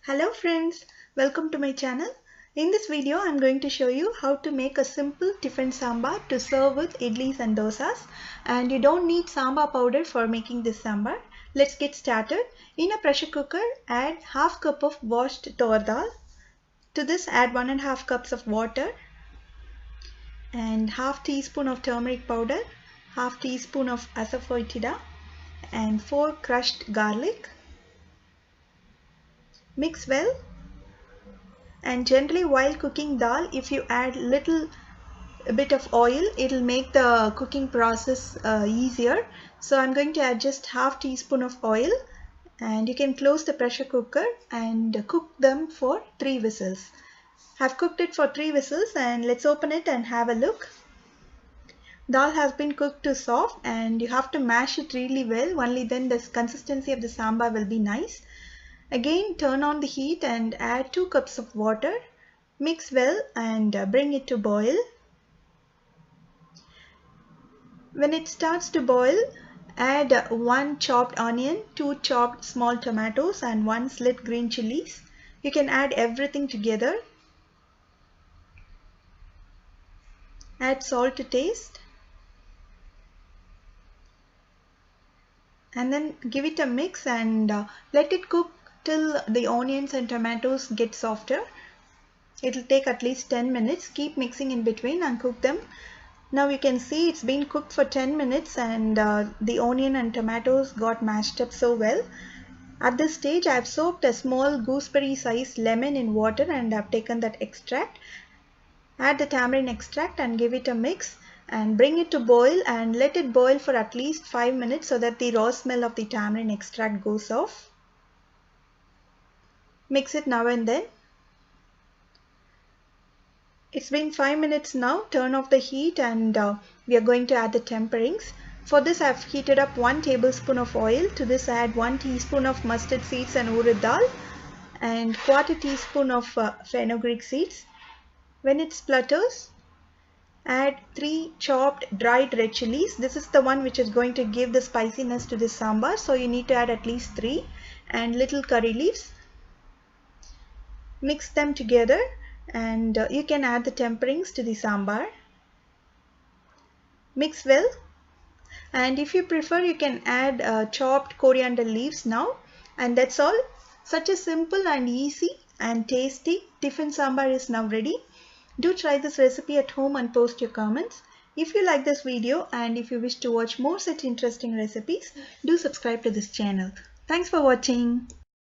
Hello friends, welcome to my channel. In this video, I'm going to show you how to make a simple tiffin sambar to serve with idlis and dosas. And you don't need sambar powder for making this sambar. Let's get started. In a pressure cooker, add half cup of washed tur dal. To this, add 1.5 cups of water and half teaspoon of turmeric powder, half teaspoon of asafoetida and 4 crushed garlic. Mix well, and generally while cooking dal, if you add little bit of oil, it will make the cooking process easier. So I'm going to add just half teaspoon of oil, and you can close the pressure cooker and cook them for 3 whistles. I've cooked it for 3 whistles, and let's open it and have a look. Dal has been cooked to soft, and you have to mash it really well. Only then the consistency of the sambar will be nice. Again, turn on the heat and add 2 cups of water. Mix well and bring it to boil. When it starts to boil, add 1 chopped onion, 2 chopped small tomatoes and 1 slit green chilies. You can add everything together. Add salt to taste. And then give it a mix and let it cook till the onions and tomatoes get softer. It will take at least 10 minutes. Keep mixing in between and cook them. Now you can see it's been cooked for 10 minutes and the onion and tomatoes got mashed up so well. At this stage, I have soaked a small gooseberry sized lemon in water and I've taken that extract. Add the tamarind extract and give it a mix and bring it to boil and let it boil for at least 5 minutes so that the raw smell of the tamarind extract goes off. Mix it now and then. It's been 5 minutes now. Turn off the heat and we are going to add the temperings. For this, I've heated up 1 tablespoon of oil. To this, I add 1 teaspoon of mustard seeds and urad dal and 1/4 teaspoon of fenugreek seeds. When it splutters, add 3 chopped dried red chilies. This is the one which is going to give the spiciness to this sambar, so you need to add at least 3, and little curry leaves. Mix them together and you can add the temperings to the sambar. Mix well, and if you prefer, you can add chopped coriander leaves now. And that's all. Such a simple and easy and tasty tiffin sambar is now ready. Do try this recipe at home and post your comments. If you like this video and if you wish to watch more such interesting recipes, do subscribe to this channel. Thanks for watching.